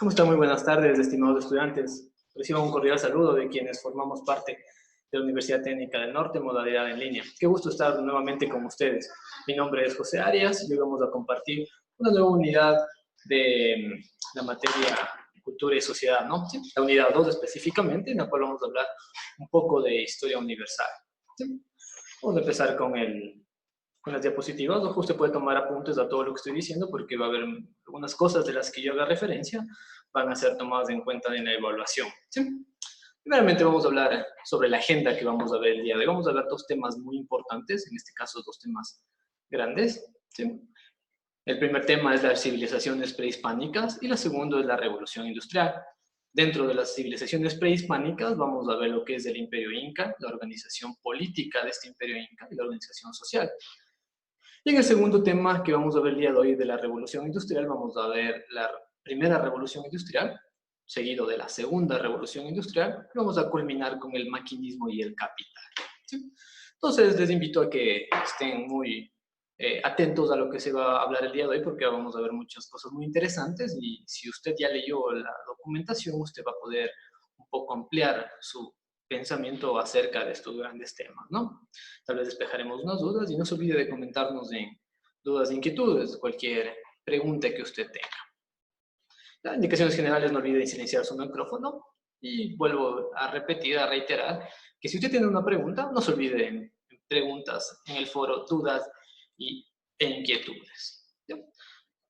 ¿Cómo están? Muy buenas tardes, estimados estudiantes. Reciban un cordial saludo de quienes formamos parte de la Universidad Técnica del Norte, modalidad en línea. Qué gusto estar nuevamente con ustedes. Mi nombre es José Arias y hoy vamos a compartir una nueva unidad de la materia Cultura y Sociedad, ¿no? ¿Sí? La unidad 2 específicamente, en la cual vamos a hablar un poco de historia universal. ¿Sí? Vamos a empezar con las diapositivas. Ojo, usted puede tomar apuntes a todo lo que estoy diciendo porque va a haber algunas cosas de las que yo haga referencia van a ser tomadas en cuenta en la evaluación. ¿Sí? Primeramente vamos a hablar sobre la agenda que vamos a ver el día de hoy. Vamos a ver dos temas muy importantes, en este caso dos temas grandes. ¿Sí? El primer tema es las civilizaciones prehispánicas y el segundo es la revolución industrial. Dentro de las civilizaciones prehispánicas vamos a ver lo que es el Imperio Inca, la organización política de este Imperio Inca y la organización social. Y en el segundo tema que vamos a ver el día de hoy de la revolución industrial, vamos a ver la primera revolución industrial, seguido de la segunda revolución industrial, y vamos a culminar con el maquinismo y el capital. ¿Sí? Entonces les invito a que estén muy atentos a lo que se va a hablar el día de hoy, porque vamos a ver muchas cosas muy interesantes, y si usted ya leyó la documentación, usted va a poder un poco ampliar su pensamiento acerca de estos grandes temas, ¿no? Tal vez despejaremos unas dudas y no se olvide de comentarnos en dudas e inquietudes, cualquier pregunta que usted tenga. Las indicaciones generales, no olvide silenciar su micrófono y vuelvo a repetir, a reiterar, que si usted tiene una pregunta, no se olvide en preguntas en el foro, dudas e inquietudes. ¿Sí?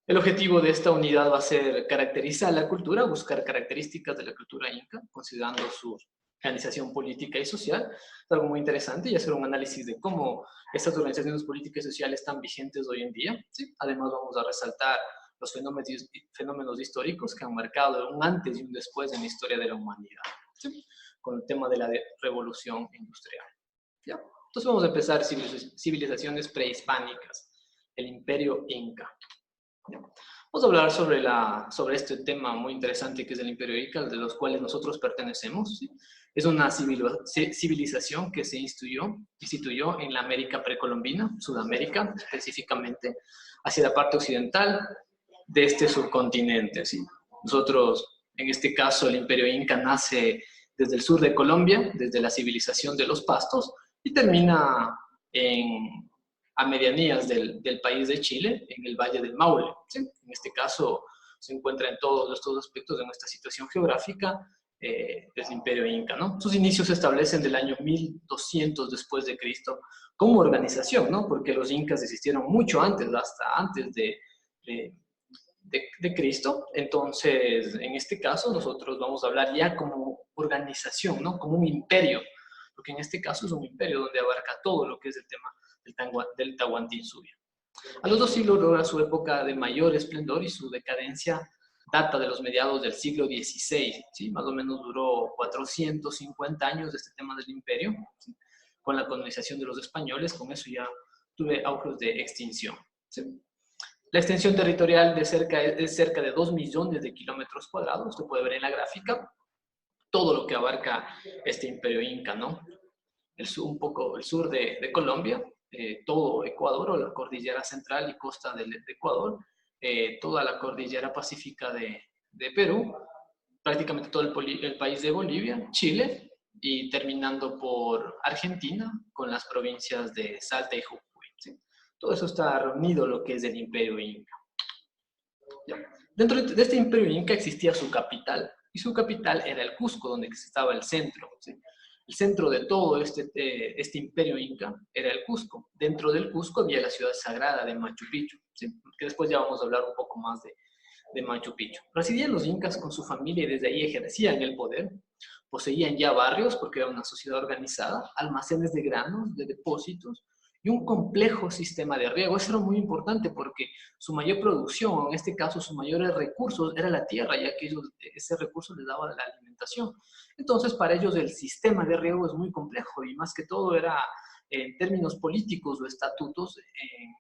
El objetivo de esta unidad va a ser caracterizar la cultura, buscar características de la cultura inca, considerando su organización política y social. Es algo muy interesante y hacer un análisis de cómo estas organizaciones políticas y sociales están vigentes hoy en día. ¿Sí? Además vamos a resaltar los fenómenos históricos que han marcado un antes y un después en la historia de la humanidad, ¿sí? Con el tema de la revolución industrial. ¿Ya? Entonces vamos a empezar civilizaciones prehispánicas, el Imperio Inca. ¿Ya? Vamos a hablar sobre este tema muy interesante que es el Imperio Inca, de los cuales nosotros pertenecemos. ¿Sí? Es una civilización que se instituyó en la América precolombina, Sudamérica específicamente, hacia la parte occidental de este subcontinente. ¿Sí? Nosotros, en este caso, el Imperio Inca nace desde el sur de Colombia, desde la civilización de los Pastos, y termina a medianías del país de Chile, en el Valle del Maule. ¿Sí? En este caso, se encuentra en todos estos aspectos de nuestra situación geográfica del Imperio Inca, ¿no? Sus inicios se establecen del año 1200 después de Cristo como organización, ¿no? Porque los incas existieron mucho antes, hasta antes de Cristo. Entonces, en este caso, nosotros vamos a hablar ya como organización, ¿no? Como un imperio, porque en este caso es un imperio donde abarca todo lo que es el tema del Tahuantinsuyo. A los 2 siglos logra su época de mayor esplendor y su decadencia data de los mediados del siglo XVI, ¿sí? Más o menos duró 450 años este tema del imperio, ¿sí? Con la colonización de los españoles, con eso ya tuve auges de extinción, ¿sí? La extensión territorial es cerca de 2 millones de kilómetros cuadrados. Usted puede ver en la gráfica todo lo que abarca este imperio inca, ¿no? Un poco el sur de Colombia, todo Ecuador o la cordillera central y costa de Ecuador, toda la cordillera pacífica de Perú, prácticamente todo el país de Bolivia, Chile y terminando por Argentina con las provincias de Salta y Jujuy. ¿Sí? Todo eso está reunido lo que es el Imperio Inca. ¿Ya? Dentro de este Imperio Inca existía su capital, y su capital era el Cusco, donde estaba el centro. ¿Sí? El centro de todo este Imperio Inca era el Cusco. Dentro del Cusco había la ciudad sagrada de Machu Picchu, ¿sí? Que después ya vamos a hablar un poco más de Machu Picchu. Residían los incas con su familia y desde ahí ejercían el poder. Poseían ya barrios, porque era una sociedad organizada, almacenes de granos, de depósitos, y un complejo sistema de riego. Eso era muy importante porque su mayor producción, en este caso sus mayores recursos, era la tierra, ya que ese recurso les daba la alimentación. Entonces, para ellos el sistema de riego es muy complejo y más que todo era, en términos políticos o estatutos,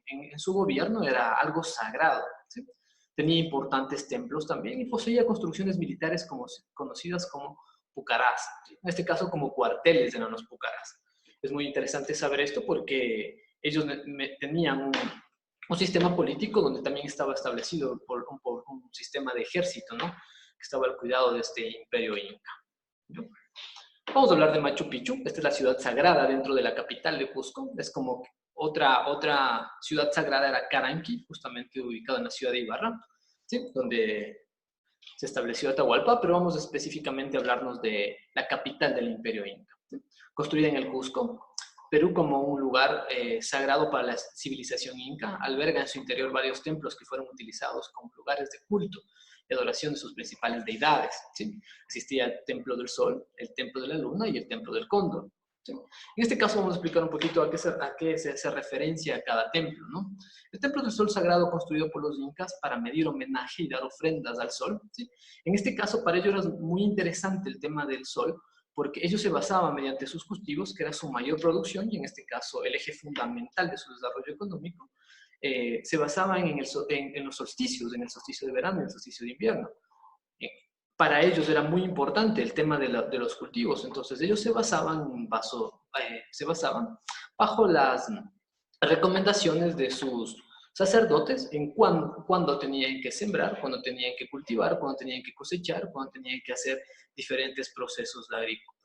en su gobierno era algo sagrado. ¿Sí? Tenía importantes templos también y poseía construcciones militares conocidas como pucarás, en este caso como cuarteles eran los pucarás. Es muy interesante saber esto porque ellos tenían un sistema político donde también estaba establecido por un sistema de ejército, ¿no? Que estaba al cuidado de este imperio inca, ¿no? Vamos a hablar de Machu Picchu. Esta es la ciudad sagrada dentro de la capital de Cusco. Es como otra ciudad sagrada era Caranqui, justamente ubicada en la ciudad de Ibarra, ¿sí? Donde se estableció Atahualpa, pero vamos específicamente a hablarnos de la capital del imperio inca, ¿sí? Construida en el Cusco, Perú, como un lugar sagrado para la civilización inca, alberga en su interior varios templos que fueron utilizados como lugares de culto y adoración de sus principales deidades, ¿sí? Existía el Templo del Sol, el Templo de la Luna y el Templo del Cóndor, ¿sí? En este caso vamos a explicar un poquito a qué se hace referencia a cada templo, ¿no? El Templo del Sol sagrado construido por los incas para medir homenaje y dar ofrendas al sol, ¿sí? En este caso para ellos era muy interesante el tema del sol, porque ellos se basaban mediante sus cultivos, que era su mayor producción, y en este caso el eje fundamental de su desarrollo económico, se basaban en los solsticios, en el solsticio de verano y el solsticio de invierno. Para ellos era muy importante el tema de los cultivos, entonces ellos se basaban bajo las recomendaciones de sus sacerdotes en cuándo tenían que sembrar, cuándo tenían que cultivar, cuándo tenían que cosechar, cuándo tenían que hacer diferentes procesos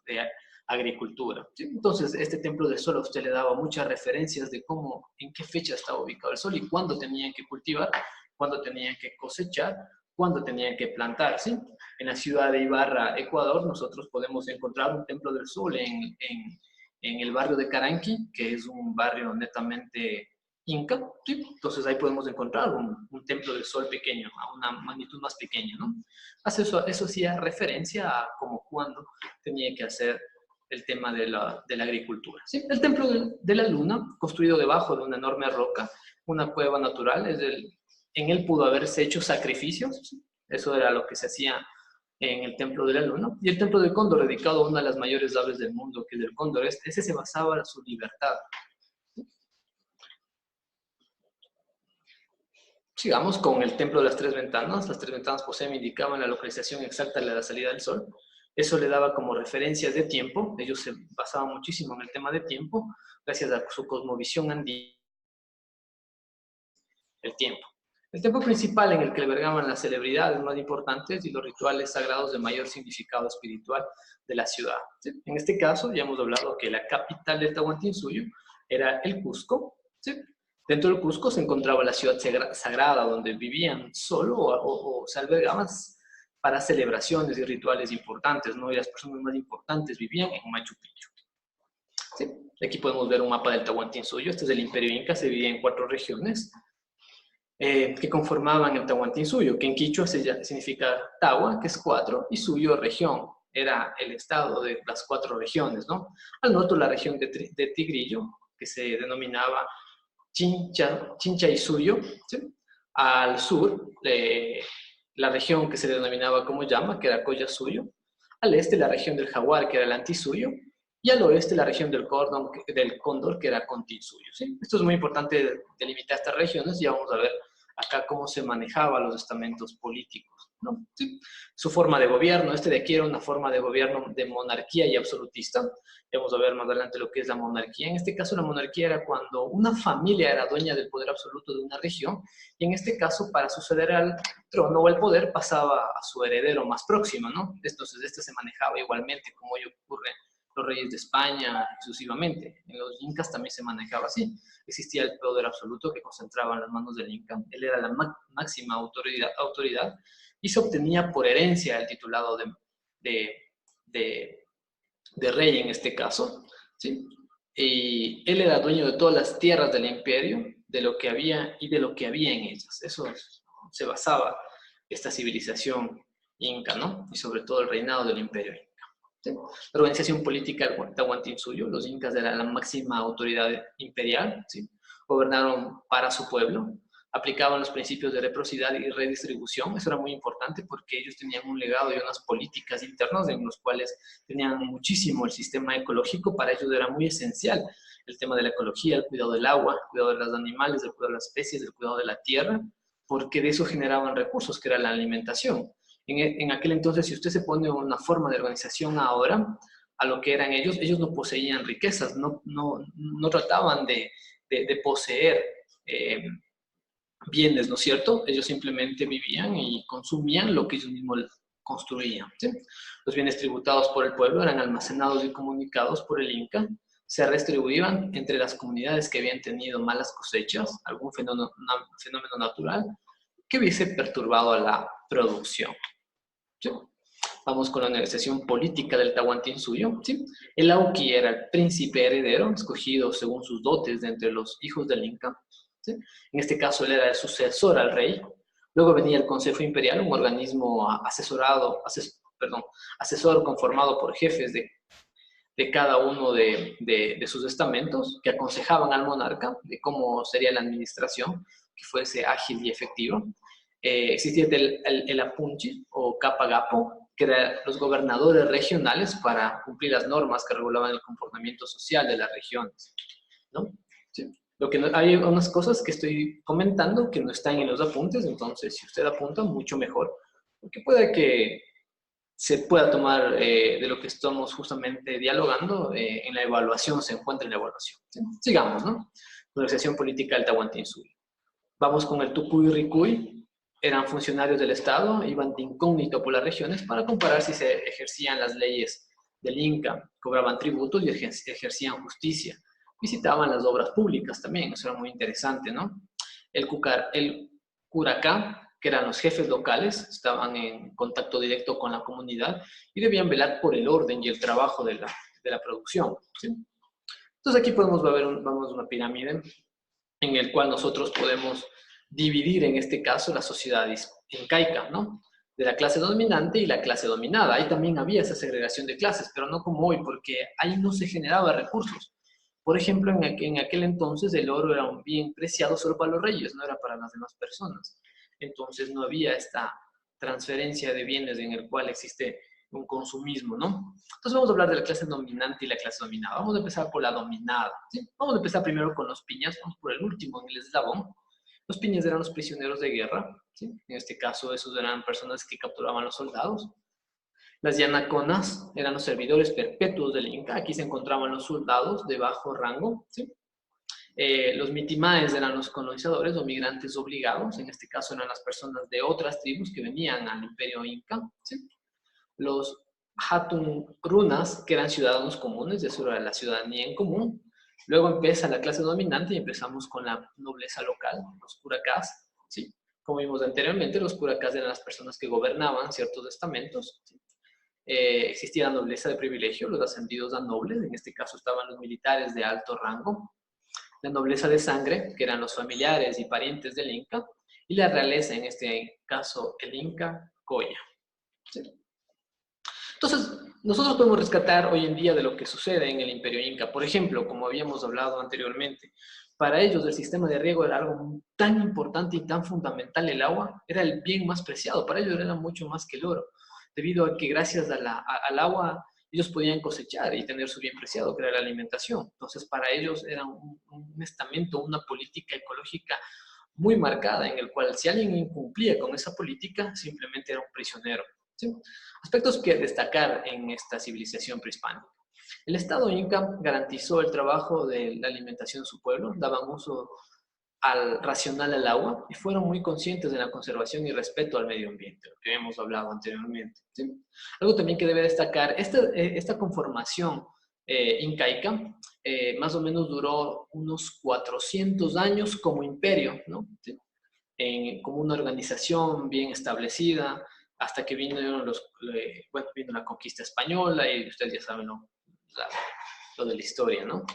de agricultura, ¿sí? Entonces, este templo del sol a usted le daba muchas referencias de cómo, en qué fecha estaba ubicado el sol y cuándo tenían que cultivar, cuándo tenían que cosechar, cuándo tenían que plantar, ¿sí? En la ciudad de Ibarra, Ecuador, nosotros podemos encontrar un templo del sol en el barrio de Caranqui, que es un barrio netamente inca, ¿sí? Entonces ahí podemos encontrar un templo del sol pequeño, a una magnitud más pequeña, ¿no? Eso hacía referencia a cómo cuándo tenía que hacer el tema de la agricultura, ¿sí? El templo de la luna, construido debajo de una enorme roca, una cueva natural, en él pudo haberse hecho sacrificios, ¿sí? Eso era lo que se hacía en el templo de la luna, y el templo del cóndor, dedicado a una de las mayores aves del mundo, que es el cóndor, ese se basaba en su libertad. Sigamos con el templo de las tres ventanas. Las tres ventanas poseen indicaban la localización exacta de la salida del sol. Eso le daba como referencias de tiempo. Ellos se basaban muchísimo en el tema de tiempo, gracias a su cosmovisión andina, el tiempo. El templo principal en el que albergaban las celebridades más importantes y los rituales sagrados de mayor significado espiritual de la ciudad, ¿sí? En este caso, ya hemos hablado que la capital del Tahuantinsuyo era el Cusco, ¿sí? Dentro del Cusco se encontraba la ciudad sagrada, donde vivían solo o se albergaban para celebraciones y rituales importantes, ¿no? Y las personas más importantes vivían en Machu Picchu, ¿sí? Aquí podemos ver un mapa del Tahuantinsuyo. Este es el Imperio Inca, se dividía en 4 regiones. Que conformaban el Tahuantinsuyo, que en quichua significa Tahua, que es 4, y Suyo, región. Era el estado de las 4 regiones, ¿no? Al norte la región de Tigrillo, que se denominaba Chincha y Suyo, ¿sí? Al sur, la región que se denominaba como Llama, que era Collasuyo. Al este, la región del Jaguar, que era el Antisuyo. Y al oeste, la región del Cóndor, que era Continsuyo, ¿sí? Esto es muy importante delimitar estas regiones, y vamos a ver acá cómo se manejaban los estamentos políticos, ¿no? ¿Sí? Su forma de gobierno, este de aquí era una forma de gobierno de monarquía y absolutista. Vamos a ver más adelante lo que es la monarquía. En este caso, la monarquía era cuando una familia era dueña del poder absoluto de una región, y en este caso, para suceder al trono o al poder, pasaba a su heredero más próximo, ¿no? Entonces, este se manejaba igualmente, como hoy ocurre los reyes de España, exclusivamente. En los incas también se manejaba así. Existía el poder absoluto que concentraba en las manos del inca. Él era la máxima autoridad y se obtenía por herencia el titulado de rey en este caso, ¿sí? Y él era dueño de todas las tierras del imperio, de lo que había y de lo que había en ellas. Eso se basaba esta civilización inca, ¿no? Y sobre todo el reinado del imperio inca. ¿Sí? La organización política del Tahuantinsuyo, los incas eran la máxima autoridad imperial, ¿sí? Gobernaron para su pueblo, aplicaban los principios de reciprocidad y redistribución. Eso era muy importante porque ellos tenían un legado y unas políticas internas en los cuales tenían muchísimo el sistema ecológico. Para ellos era muy esencial el tema de la ecología, el cuidado del agua, el cuidado de los animales, el cuidado de las especies, el cuidado de la tierra, porque de eso generaban recursos, que era la alimentación. En aquel entonces, si usted se pone una forma de organización ahora, a lo que eran ellos no poseían riquezas, no trataban de poseer bienes, ¿no es cierto? Ellos simplemente vivían y consumían lo que ellos mismos construían, ¿sí? Los bienes tributados por el pueblo eran almacenados y comunicados por el Inca, se redistribuían entre las comunidades que habían tenido malas cosechas, algún fenómeno natural que hubiese perturbado a la producción, ¿sí? Vamos con la organización política del Tahuantinsuyo, ¿sí? El Auqui era el príncipe heredero, escogido según sus dotes de entre los hijos del Inca, ¿sí? En este caso, él era el sucesor al rey. Luego venía el Consejo Imperial, un organismo asesor conformado por jefes de cada uno de sus estamentos, que aconsejaban al monarca de cómo sería la administración, que fuese ágil y efectiva. Existía el Apunchi o Capagapo, que eran los gobernadores regionales para cumplir las normas que regulaban el comportamiento social de las regiones, ¿no? Sí. Hay unas cosas que estoy comentando que no están en los apuntes, entonces si usted apunta, mucho mejor, porque puede que se pueda tomar de lo que estamos justamente dialogando en la evaluación, se encuentra en la evaluación. ¿Sí? Sigamos, ¿no? Organización política del Tahuantinsuyo. Vamos con el Tucuy y Ricuy. Eran funcionarios del Estado, iban de incógnito por las regiones para comparar si se ejercían las leyes del Inca, cobraban tributos y ejercían justicia. Visitaban las obras públicas también, eso era muy interesante, ¿no? El Curacá, que eran los jefes locales, estaban en contacto directo con la comunidad y debían velar por el orden y el trabajo de la producción, ¿sí? Entonces aquí podemos ver una pirámide en el cual nosotros podemos dividir en este caso la sociedad incaica, ¿no? De la clase dominante y la clase dominada. Ahí también había esa segregación de clases, pero no como hoy, porque ahí no se generaba recursos. Por ejemplo, en aquel entonces el oro era un bien preciado solo para los reyes, no era para las demás personas. Entonces no había esta transferencia de bienes en el cual existe un consumismo, ¿no? Entonces vamos a hablar de la clase dominante y la clase dominada. Vamos a empezar por la dominada, ¿sí? Vamos a empezar primero con los piñas, vamos por el último en el eslabón. Los piñas eran los prisioneros de guerra, ¿sí? En este caso esos eran personas que capturaban a los soldados. Las yanaconas eran los servidores perpetuos del Inca, aquí se encontraban los soldados de bajo rango, ¿sí? Los mitimaes eran los colonizadores o migrantes obligados, en este caso eran las personas de otras tribus que venían al imperio Inca, ¿sí? Los hatun runas, que eran ciudadanos comunes, eso era la ciudadanía en común. Luego empieza la clase dominante y empezamos con la nobleza local, los curacás, ¿sí? Como vimos anteriormente, los curacás eran las personas que gobernaban ciertos estamentos, ¿sí? Existía la nobleza de privilegio, los ascendidos a nobles, en este caso estaban los militares de alto rango, la nobleza de sangre, que eran los familiares y parientes del Inca, y la realeza, en este caso el Inca Coya, ¿sí? Entonces, nosotros podemos rescatar hoy en día de lo que sucede en el Imperio Inca. Por ejemplo, como habíamos hablado anteriormente, para ellos el sistema de riego era algo tan importante y tan fundamental. El agua era el bien más preciado. Para ellos era mucho más que el oro, debido a que gracias al agua ellos podían cosechar y tener su bien preciado, que era la alimentación. Entonces, para ellos era un estamento, una política ecológica muy marcada, en el cual si alguien incumplía con esa política, simplemente era un prisionero, ¿sí? Aspectos que destacar en esta civilización prehispánica. El Estado Inca garantizó el trabajo de la alimentación de su pueblo, daban uso racional al agua y fueron muy conscientes de la conservación y respeto al medio ambiente, lo que hemos hablado anteriormente, ¿sí? Algo también que debe destacar, esta conformación incaica más o menos duró unos 400 años como imperio, ¿no? ¿Sí? Como una organización bien establecida, hasta que vino la conquista española y ustedes ya saben lo de la historia, ¿no?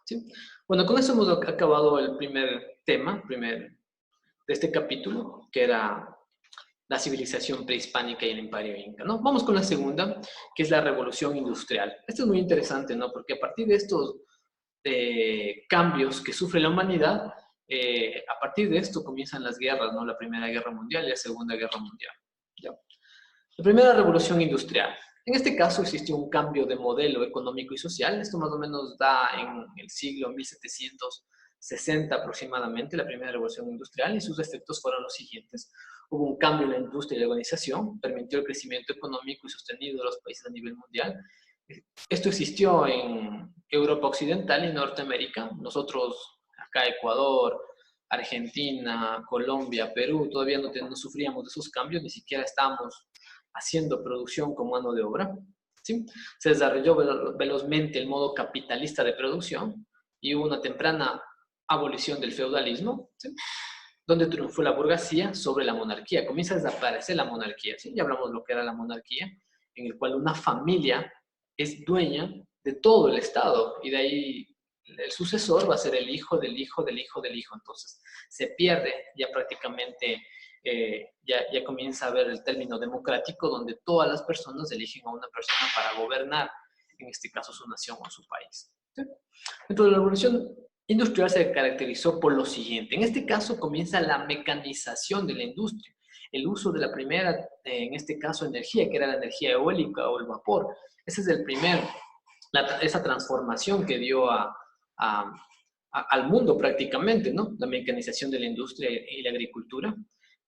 ¿Sí? Bueno, con eso hemos acabado el primer tema de este capítulo, que era la civilización prehispánica y el imperio inca, ¿no? Vamos con la segunda, que es la revolución industrial. Esto es muy interesante, ¿no? Porque a partir de estos cambios que sufre la humanidad, a partir de esto comienzan las guerras, ¿no? La Primera Guerra Mundial y la Segunda Guerra Mundial, ¿ya? La primera revolución industrial. En este caso existió un cambio de modelo económico y social. Esto más o menos da en el siglo 1760 aproximadamente, la primera revolución industrial, y sus efectos fueron los siguientes. Hubo un cambio en la industria y la organización, permitió el crecimiento económico y sostenido de los países a nivel mundial. Esto existió en Europa Occidental y Norteamérica. Nosotros, acá Ecuador, Argentina, Colombia, Perú, todavía no sufríamos de esos cambios, ni siquiera estábamos haciendo producción con mano de obra, ¿sí? Se desarrolló velozmente el modo capitalista de producción y hubo una temprana abolición del feudalismo, ¿sí? Donde triunfó la burguesía sobre la monarquía. Comienza a desaparecer la monarquía, ¿sí? Ya hablamos de lo que era la monarquía, en el cual una familia es dueña de todo el Estado y de ahí el sucesor va a ser el hijo del hijo del hijo del hijo. Entonces se pierde ya prácticamente, ya comienza a haber el término democrático donde todas las personas eligen a una persona para gobernar, en este caso su nación o su país, ¿sí? Dentro de la revolución industrial se caracterizó por lo siguiente. En este caso comienza la mecanización de la industria, el uso de la primera, en este caso, energía, que era la energía eólica o el vapor. Ese es el primer, esa transformación que dio al mundo prácticamente, ¿no? La mecanización de la industria y la agricultura,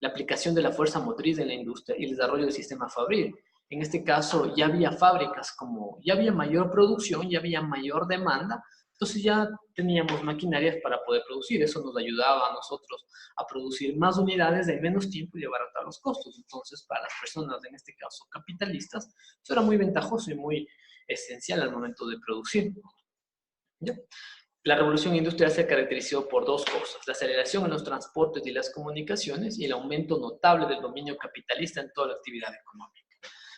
la aplicación de la fuerza motriz en la industria y el desarrollo del sistema fabril. En este caso ya había fábricas, como ya había mayor producción, ya había mayor demanda, entonces ya teníamos maquinarias para poder producir. Eso nos ayudaba a nosotros a producir más unidades en menos tiempo y llevar a los costos. Entonces, para las personas, en este caso capitalistas, eso era muy ventajoso y muy esencial al momento de producir, ¿ya? La revolución industrial se caracterizó por dos cosas: la aceleración en los transportes y las comunicaciones y el aumento notable del dominio capitalista en toda la actividad económica.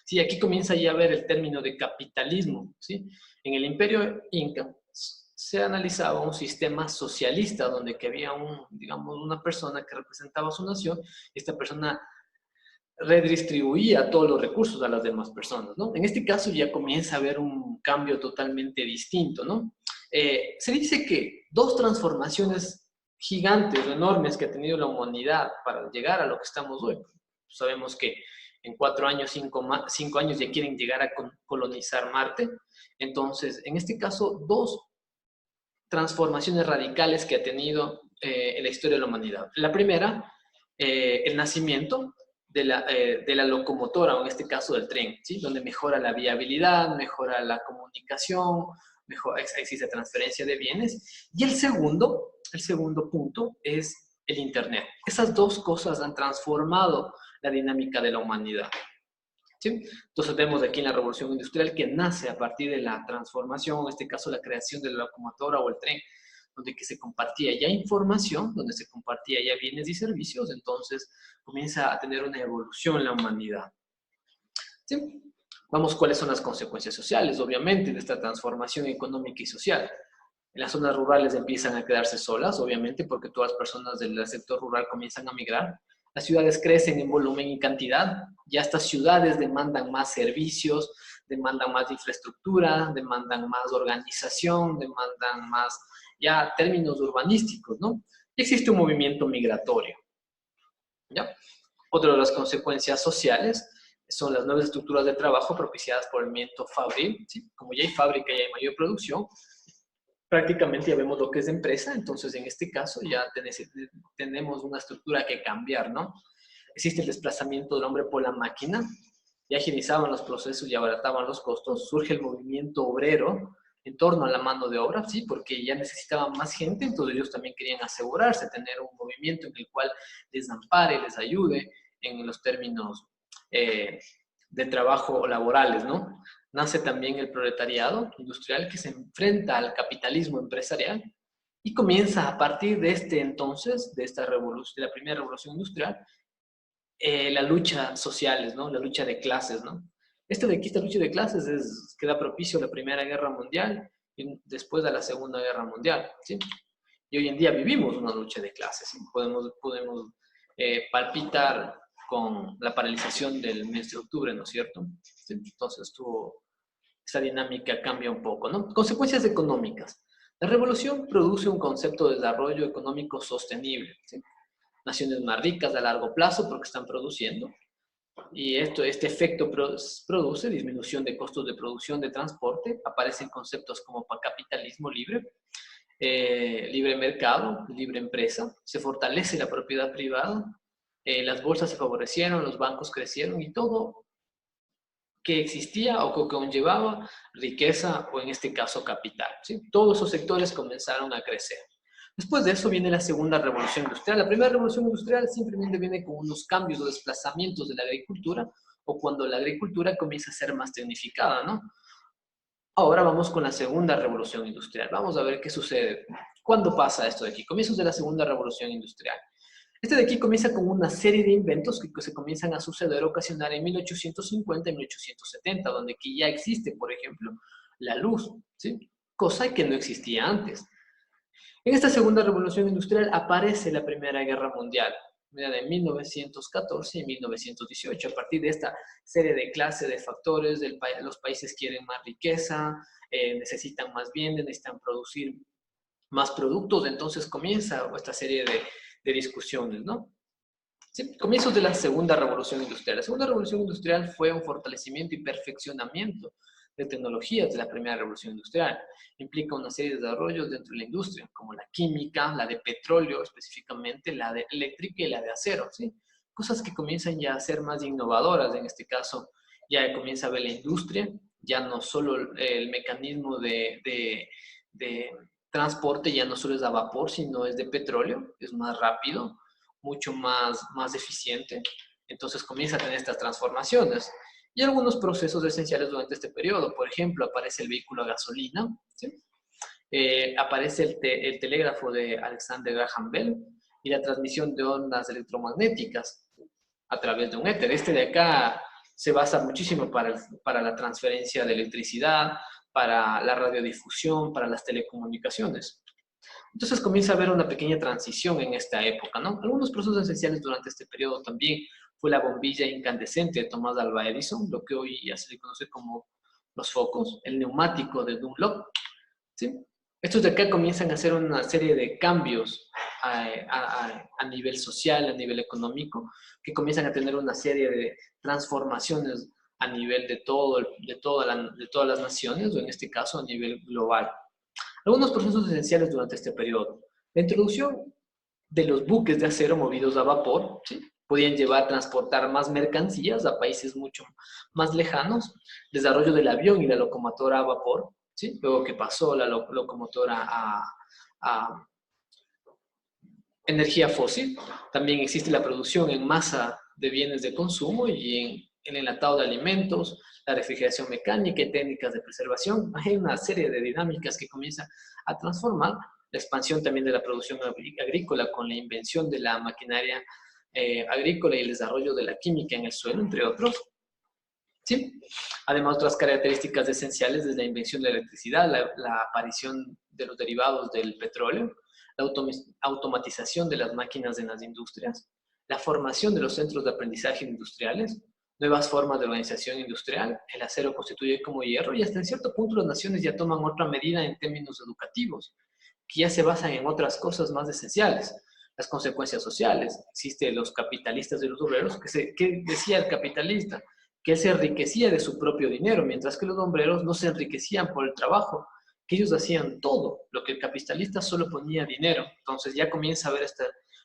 Sí, aquí comienza ya a ver el término de capitalismo, ¿sí? En el Imperio Inca se analizaba un sistema socialista donde que había digamos, una persona que representaba a su nación y esta persona redistribuía todos los recursos a las demás personas, ¿no? En este caso ya comienza a haber un cambio totalmente distinto, ¿no? Se dice que dos transformaciones gigantes, enormes que ha tenido la humanidad para llegar a lo que estamos hoy. Sabemos que en 4 años, 5 años ya quieren llegar a colonizar Marte. Entonces, en este caso, dos transformaciones radicales que ha tenido en la historia de la humanidad. La primera, el nacimiento de la locomotora, o en este caso del tren, ¿sí? Donde mejora la viabilidad, mejora la comunicación, existe transferencia de bienes. Y el segundo punto es el Internet. Esas dos cosas han transformado la dinámica de la humanidad, ¿sí? Entonces vemos aquí en la revolución industrial que nace a partir de la transformación, en este caso la creación de la locomotora o el tren, donde que se compartía ya información, donde se compartía ya bienes y servicios. Entonces comienza a tener una evolución en la humanidad, ¿sí? Vamos, ¿cuáles son las consecuencias sociales, obviamente, de esta transformación económica y social? En las zonas rurales empiezan a quedarse solas, obviamente, porque todas las personas del sector rural comienzan a migrar. Las ciudades crecen en volumen y cantidad. Ya estas ciudades demandan más servicios, demandan más infraestructura, demandan más organización, demandan más ya términos urbanísticos, ¿no? Y existe un movimiento migratorio, ¿ya? Otra de las consecuencias sociales son las nuevas estructuras de trabajo propiciadas por el movimiento fabril, ¿sí? Como ya hay fábrica y hay mayor producción, prácticamente ya vemos lo que es de empresa. Entonces en este caso ya tenemos una estructura que cambiar, ¿no? Existe el desplazamiento del hombre por la máquina, ya agilizaban los procesos y abarataban los costos. Surge el movimiento obrero en torno a la mano de obra, ¿sí? Porque ya necesitaban más gente, entonces ellos también querían asegurarse, tener un movimiento en el cual les ampare, les ayude en los términos de trabajo laborales, ¿no? Nace también el proletariado industrial que se enfrenta al capitalismo empresarial y comienza a partir de este entonces, de esta revolución, de la primera revolución industrial, la lucha sociales, ¿no? La lucha de clases, ¿no? Esta lucha de clases queda propicio a la Primera Guerra Mundial y después a la Segunda Guerra Mundial, ¿sí? Y hoy en día vivimos una lucha de clases, ¿sí? Podemos palpitar con la paralización del mes de octubre, ¿no es cierto? ¿Sí? Entonces esta dinámica cambia un poco, ¿no? Consecuencias económicas. La revolución produce un concepto de desarrollo económico sostenible, ¿sí? Naciones más ricas a largo plazo porque están produciendo. Y este efecto produce disminución de costos de producción, de transporte. Aparecen conceptos como capitalismo libre, libre mercado, libre empresa. Se fortalece la propiedad privada. Las bolsas se favorecieron, los bancos crecieron y todo que existía o que conllevaba riqueza o en este caso capital, ¿sí? Todos esos sectores comenzaron a crecer. Después de eso viene la segunda revolución industrial. La primera revolución industrial simplemente viene con unos cambios o desplazamientos de la agricultura o cuando la agricultura comienza a ser más tecnificada, ¿no? Ahora vamos con la segunda revolución industrial. Vamos a ver qué sucede. ¿Cuándo pasa esto de aquí? Comienzos de la segunda revolución industrial. Este de aquí comienza con una serie de inventos que se comienzan a suceder, ocasionar en 1850 y 1870, donde aquí ya existe, por ejemplo, la luz, ¿sí? Cosa que no existía antes. En esta segunda revolución industrial aparece la Primera Guerra Mundial, de 1914 y 1918. A partir de esta serie de clase de factores, los países quieren más riqueza, necesitan más bienes, necesitan producir más productos, entonces comienza esta serie de discusiones, ¿no? Sí, comienzos de la segunda revolución industrial. La segunda revolución industrial fue un fortalecimiento y perfeccionamiento de tecnologías de la primera revolución industrial. Implica una serie de desarrollos dentro de la industria, como la química, la de petróleo específicamente, la de eléctrica y la de acero, ¿sí? Cosas que comienzan ya a ser más innovadoras. En este caso, ya comienza a ver la industria, ya no solo el mecanismo de transporte, ya no solo es a vapor, sino es de petróleo, es más rápido, mucho más eficiente. Entonces comienza a tener estas transformaciones. Y algunos procesos esenciales durante este periodo. Por ejemplo, aparece el vehículo a gasolina, ¿sí? Aparece el telégrafo de Alexander Graham Bell y la transmisión de ondas electromagnéticas a través de un éter. Este de acá se basa muchísimo para la transferencia de electricidad, para la radiodifusión, para las telecomunicaciones. Entonces comienza a haber una pequeña transición en esta época, ¿no? Algunos procesos esenciales durante este periodo también fue la bombilla incandescente de Thomas Alva Edison, lo que hoy ya se le conoce como los focos, el neumático de Dunlop, ¿sí? Estos de acá comienzan a hacer una serie de cambios a nivel social, a nivel económico, que comienzan a tener una serie de transformaciones a nivel de todas las naciones, o en este caso a nivel global. Algunos procesos esenciales durante este periodo. La introducción de los buques de acero movidos a vapor, ¿sí? Podían transportar más mercancías a países mucho más lejanos. Desarrollo del avión y la locomotora a vapor, ¿sí? Luego que pasó la locomotora a energía fósil. También existe la producción en masa de bienes de consumo y en el enlatado de alimentos, la refrigeración mecánica y técnicas de preservación. Hay una serie de dinámicas que comienzan a transformar. La expansión también de la producción agrícola con la invención de la maquinaria agrícola y el desarrollo de la química en el suelo, entre otros. ¿Sí? Además, otras características esenciales es la invención de la electricidad, la aparición de los derivados del petróleo, la automatización de las máquinas en las industrias, la formación de los centros de aprendizaje industriales, nuevas formas de organización industrial, el acero constituye como hierro y hasta en cierto punto las naciones ya toman otra medida en términos educativos, que ya se basan en otras cosas más esenciales. Las consecuencias sociales, existen los capitalistas y los obreros, ¿qué decía el capitalista? Que él se enriquecía de su propio dinero, mientras que los obreros no se enriquecían por el trabajo, que ellos hacían todo, lo que el capitalista solo ponía dinero. Entonces ya comienza a haber esta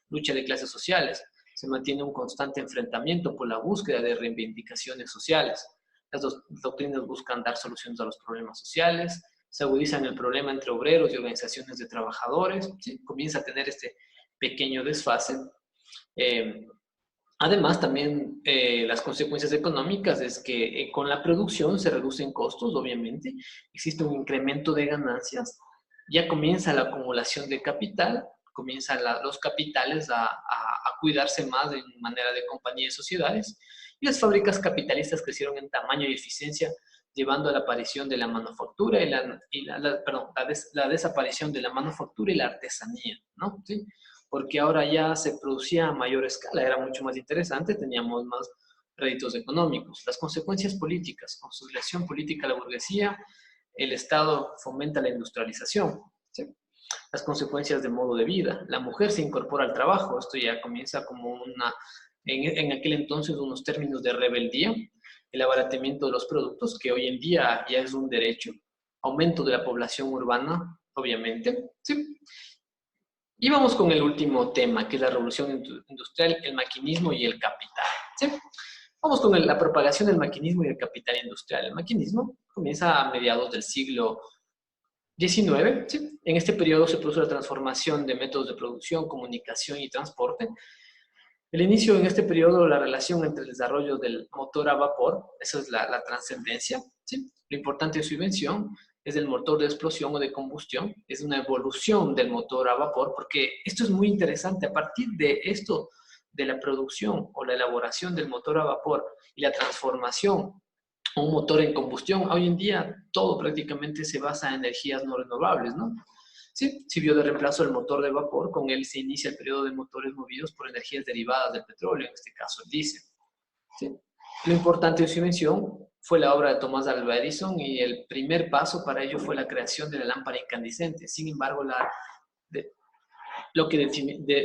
lucha de clases sociales, se mantiene un constante enfrentamiento por la búsqueda de reivindicaciones sociales. Las dos doctrinas buscan dar soluciones a los problemas sociales, se agudizan el problema entre obreros y organizaciones de trabajadores, ¿sí? Comienza a tener este pequeño desfase. Además, también las consecuencias económicas es que con la producción se reducen costos, obviamente, existe un incremento de ganancias, ya comienza la acumulación de capital, comienzan los capitales a cuidarse más en manera de compañías y sociedades, y las fábricas capitalistas crecieron en tamaño y eficiencia, llevando a la aparición de la manufactura la desaparición de la manufactura y la artesanía, ¿no? ¿Sí? Porque ahora ya se producía a mayor escala, era mucho más interesante, teníamos más réditos económicos. Las consecuencias políticas, consolidación política de la burguesía, el Estado fomenta la industrialización, ¿sí? Las consecuencias de modo de vida, la mujer se incorpora al trabajo, esto ya comienza como en aquel entonces unos términos de rebeldía, el abaratamiento de los productos, que hoy en día ya es un derecho, aumento de la población urbana, obviamente, ¿sí? Y vamos con el último tema, que es la revolución industrial, el maquinismo y el capital, ¿sí? Vamos con la propagación del maquinismo y el capital industrial. El maquinismo comienza a mediados del siglo XIX, ¿sí? En este periodo se produce la transformación de métodos de producción, comunicación y transporte. El inicio en este periodo, la relación entre el desarrollo del motor a vapor, esa es la trascendencia, ¿sí? Lo importante de su invención es el motor de explosión o de combustión, es una evolución del motor a vapor, porque esto es muy interesante. A partir de esto, de la producción o la elaboración del motor a vapor y la transformación a un motor en combustión, hoy en día todo prácticamente se basa en energías no renovables, ¿no? Sí, sirvió de reemplazo al motor de vapor. Con él se inicia el periodo de motores movidos por energías derivadas del petróleo, en este caso el diésel. ¿Sí? Lo importante de su invención fue la obra de Thomas Alva Edison y el primer paso para ello fue la creación de la lámpara incandescente. Sin embargo, lo que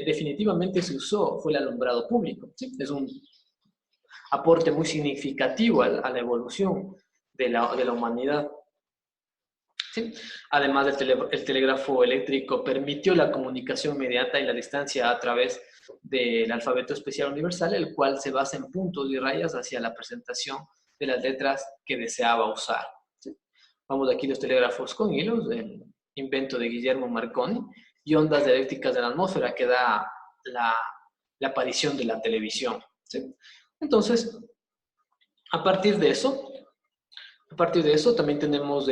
definitivamente se usó fue el alumbrado público. ¿Sí? Es un aporte muy significativo a la evolución de la humanidad. ¿Sí? Además, el telégrafo eléctrico permitió la comunicación inmediata y la distancia a través del alfabeto especial universal, el cual se basa en puntos y rayas hacia la presentación de las letras que deseaba usar. ¿Sí? Vamos aquí los telégrafos con hilos, el invento de Guillermo Marconi, y ondas eléctricas de la atmósfera que da la aparición de la televisión. ¿Sí? Entonces, a partir de eso también tenemos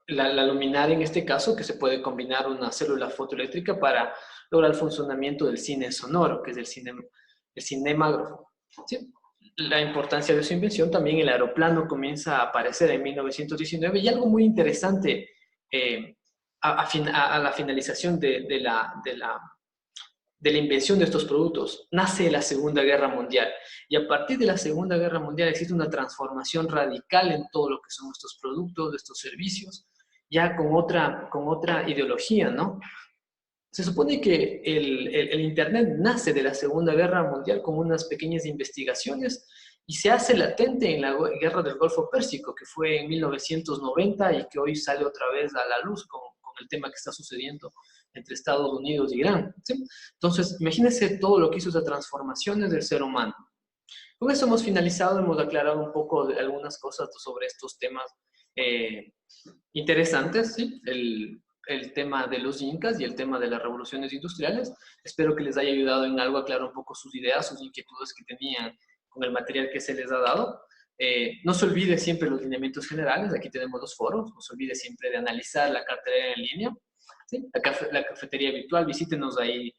la luminaria en este caso, que se puede combinar una célula fotoeléctrica para lograr el funcionamiento del cine sonoro, que es el cinemágrafo. ¿Sí? La importancia de su invención, también el aeroplano comienza a aparecer en 1919 y algo muy interesante a la finalización de la invención de estos productos, nace la Segunda Guerra Mundial. Y a partir de la Segunda Guerra Mundial existe una transformación radical en todo lo que son estos productos, estos servicios, ya con otra ideología, ¿no? Se supone que el Internet nace de la Segunda Guerra Mundial con unas pequeñas investigaciones y se hace latente en la Guerra del Golfo Pérsico, que fue en 1990 y que hoy sale otra vez a la luz con el tema que está sucediendo entre Estados Unidos y Irán. ¿Sí? Entonces, imagínense todo lo que hizo esas transformaciones del ser humano. Con eso hemos finalizado, hemos aclarado un poco de algunas cosas sobre estos temas interesantes, ¿sí? El tema de los incas y el tema de las revoluciones industriales. Espero que les haya ayudado en algo a aclarar un poco sus ideas, sus inquietudes que tenían con el material que se les ha dado. No se olvide siempre los lineamientos generales, aquí tenemos los foros, no se olvide siempre de analizar la cartelera en línea, ¿sí? La cafetería virtual, visítenos ahí,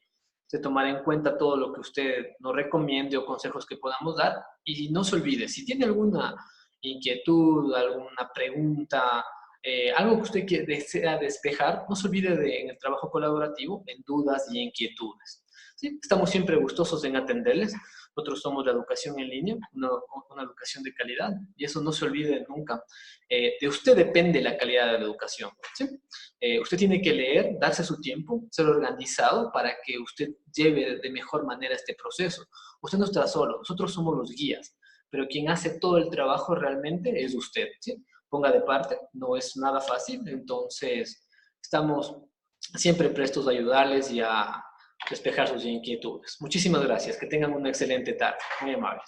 se tomará en cuenta todo lo que usted nos recomiende o consejos que podamos dar. Y no se olvide, si tiene alguna inquietud, alguna pregunta, algo que usted desea despejar, no se olvide en el trabajo colaborativo, en dudas y inquietudes. ¿Sí? Estamos siempre gustosos en atenderles. Nosotros somos la educación en línea, una educación de calidad, y eso no se olvide nunca. De usted depende la calidad de la educación. ¿Sí? Usted tiene que leer, darse su tiempo, ser organizado para que usted lleve de mejor manera este proceso. Usted no está solo, nosotros somos los guías, pero quien hace todo el trabajo realmente es usted. ¿Sí? Ponga de parte, no es nada fácil, entonces estamos siempre prestos a ayudarles y a despejar sus inquietudes. Muchísimas gracias, que tengan una excelente tarde, muy amables.